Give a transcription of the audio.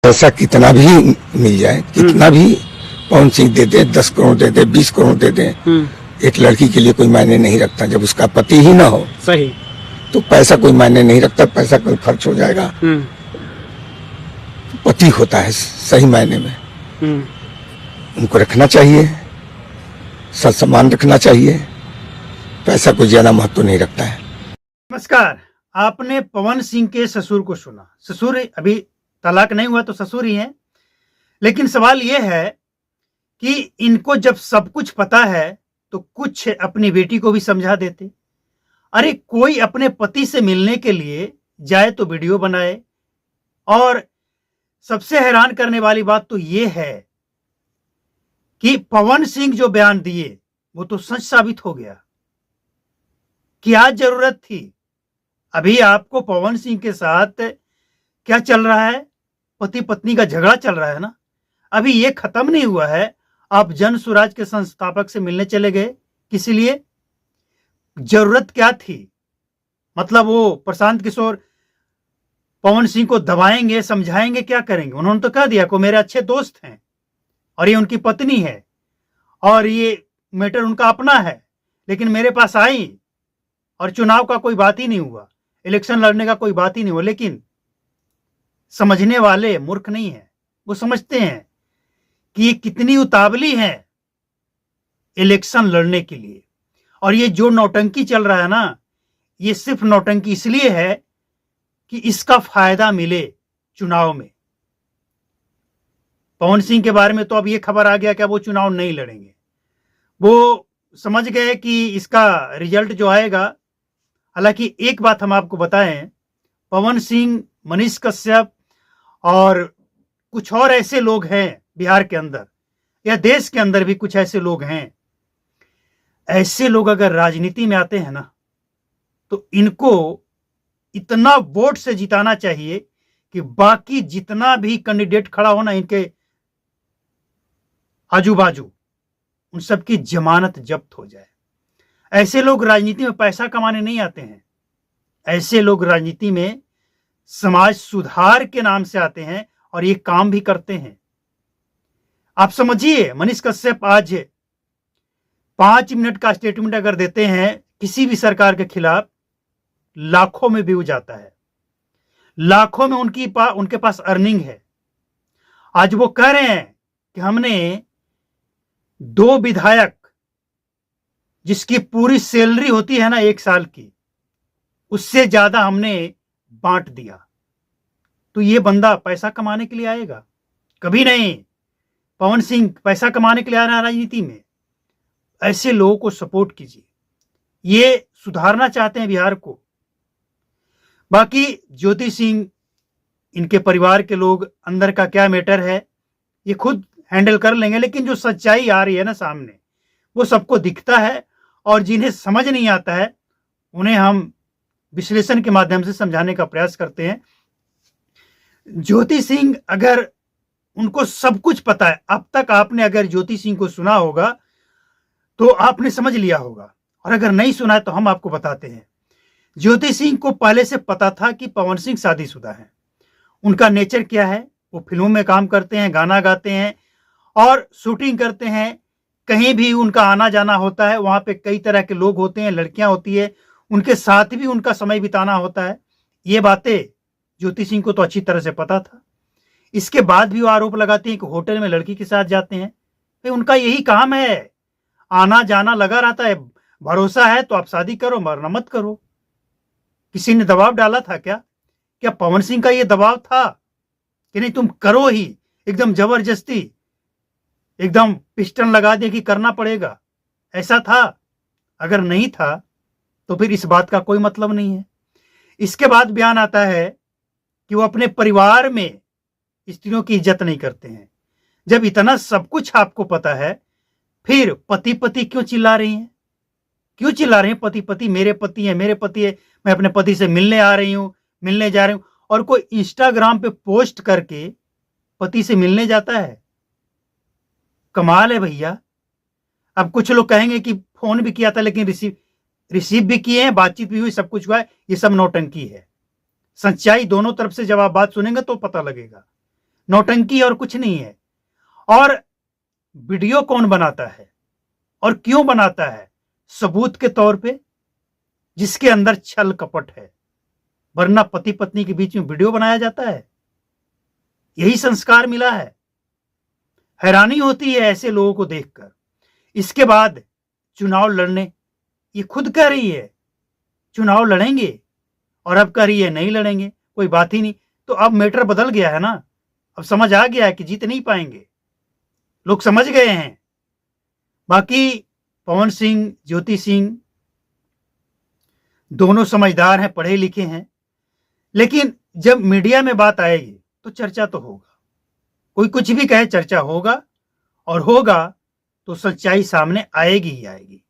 पैसा कितना भी मिल जाए, कितना भी पवन सिंह दे दे, 10 करोड़ दे दे, 20 करोड़ दे दे, एक लड़की के लिए कोई मायने नहीं रखता। जब उसका पति ही ना हो सही तो पैसा कोई मायने नहीं रखता, पैसा कोई खर्च हो जाएगा। पति होता है सही मायने में, उनको रखना चाहिए, सत सम्मान रखना चाहिए, पैसा कोई ज्यादा महत्व नहीं रखता है। नमस्कार, आपने पवन सिंह के ससुर को सुना। ससुर अभी तलाक नहीं हुआ तो ससुर ही हैं, लेकिन सवाल यह है कि इनको जब सब कुछ पता है तो कुछ अपनी बेटी को भी समझा देते। अरे कोई अपने पति से मिलने के लिए जाए तो वीडियो बनाए, और सबसे हैरान करने वाली बात तो यह है कि पवन सिंह जो बयान दिए वो तो सच साबित हो गया। क्या जरूरत थी? अभी आपको पवन सिंह के साथ क्या चल रहा है? पति पत्नी का झगड़ा चल रहा है ना, अभी ये खत्म नहीं हुआ है। आप जन स्वराज के संस्थापक से मिलने चले गए, किस लिए? जरूरत क्या थी? मतलब वो प्रशांत किशोर पवन सिंह को दबाएंगे, समझाएंगे, क्या करेंगे? उन्होंने तो कह दिया को मेरे अच्छे दोस्त हैं और ये उनकी पत्नी है और ये मैटर उनका अपना है, लेकिन मेरे पास आई और चुनाव का कोई बात ही नहीं हुआ, इलेक्शन लड़ने का कोई बात ही नहीं हुआ। लेकिन समझने वाले मूर्ख नहीं है, वो समझते हैं कि ये कितनी उतावली है इलेक्शन लड़ने के लिए। और ये जो नौटंकी चल रहा है ना, ये सिर्फ नौटंकी इसलिए है कि इसका फायदा मिले चुनाव में। पवन सिंह के बारे में तो अब ये खबर आ गया कि वो चुनाव नहीं लड़ेंगे। वो समझ गए कि इसका रिजल्ट जो आएगा। हालांकि एक बात हम आपको बताएं, पवन सिंह, मनीष कश्यप और कुछ और ऐसे लोग हैं बिहार के अंदर या देश के अंदर भी कुछ ऐसे लोग हैं, ऐसे लोग अगर राजनीति में आते हैं ना तो इनको इतना वोट से जिताना चाहिए कि बाकी जितना भी कैंडिडेट खड़ा हो ना इनके आजू बाजू, उन सबकी जमानत जब्त हो जाए। ऐसे लोग राजनीति में पैसा कमाने नहीं आते हैं, ऐसे लोग राजनीति में समाज सुधार के नाम से आते हैं और ये काम भी करते हैं। आप समझिए, मनीष कश्यप आज 5 मिनट का स्टेटमेंट अगर देते हैं किसी भी सरकार के खिलाफ, लाखों में व्यू जाता है, लाखों में उनके पास अर्निंग है। आज वो कह रहे हैं कि हमने 2 विधायक जिसकी पूरी सैलरी होती है ना 1 साल की, उससे ज्यादा हमने बांट दिया। तो ये बंदा पैसा कमाने के लिए आएगा? कभी नहीं। पवन सिंह पैसा कमाने के लिए आ रहा है राजनीति में? ऐसे लोगों को सपोर्ट कीजिए, ये सुधारना चाहते हैं बिहार को। बाकी ज्योति सिंह, इनके परिवार के लोग, अंदर का क्या मैटर है ये खुद हैंडल कर लेंगे, लेकिन जो सच्चाई आ रही है ना सामने, वो सबको दिखता है। और जिन्हें समझ नहीं आता है उन्हें हम विश्लेषण के माध्यम से समझाने का प्रयास करते हैं। ज्योति सिंह, अगर उनको सब कुछ पता है, अब तक आपने अगर ज्योति सिंह को सुना होगा तो आपने समझ लिया होगा, और अगर नहीं सुना है तो हम आपको बताते हैं। ज्योति सिंह को पहले से पता था कि पवन सिंह शादीशुदा है। उनका नेचर क्या है? वो फिल्मों में काम करते हैं, गाना गाते हैं और शूटिंग करते हैं। कहीं भी उनका आना जाना होता है, वहां पे कई तरह के लोग होते हैं, लड़कियां होती है, उनके साथ भी उनका समय बिताना होता है। ये बातें ज्योति सिंह को तो अच्छी तरह से पता था। इसके बाद भी वो आरोप लगाते हैं कि होटल में लड़की के साथ जाते हैं। भाई उनका यही काम है, आना जाना लगा रहता है। भरोसा है तो आप शादी करो, वरना मत करो। किसी ने दबाव डाला था क्या? क्या पवन सिंह का ये दबाव था कि नहीं तुम करो ही, एकदम जबरदस्ती, एकदम पिस्टन लगा दे कि करना पड़ेगा? ऐसा था? अगर नहीं था तो फिर इस बात का कोई मतलब नहीं है। इसके बाद बयान आता है कि वो अपने परिवार में स्त्रियों की इज्जत नहीं करते हैं। जब इतना सब कुछ आपको पता है, फिर पति पति क्यों चिल्ला रही हैं? क्यों चिल्ला रही हैं पति पति? मेरे पति है, मेरे पति है, मैं अपने पति से मिलने आ रही हूं, मिलने जा रही हूं। और कोई इंस्टाग्राम पे पोस्ट करके पति से मिलने जाता है? कमाल है भैया। अब कुछ लोग कहेंगे कि फोन भी किया था लेकिन रिसीव भी किए हैं, बातचीत भी हुई, सब कुछ हुआ है। ये सब नौटंकी है। सच्चाई दोनों तरफ से जब आप बात सुनेंगे तो पता लगेगा। नौटंकी और कुछ नहीं है। और वीडियो कौन बनाता है और क्यों बनाता है? सबूत के तौर पे, जिसके अंदर छल कपट है, वरना पति पत्नी के बीच में वीडियो बनाया जाता है? यही संस्कार मिला है। हैरानी होती है ऐसे लोगों को देखकर। इसके बाद चुनाव लड़ने, ये खुद कह रही है चुनाव लड़ेंगे, और अब कह रही है नहीं लड़ेंगे, कोई बात ही नहीं। तो अब मैटर बदल गया है ना, अब समझ आ गया है कि जीत नहीं पाएंगे, लोग समझ गए हैं। बाकी पवन सिंह, ज्योति सिंह दोनों समझदार हैं, पढ़े लिखे हैं, लेकिन जब मीडिया में बात आएगी तो चर्चा तो होगा। कोई कुछ भी कहे, चर्चा होगा, और होगा तो सच्चाई सामने आएगी ही आएगी।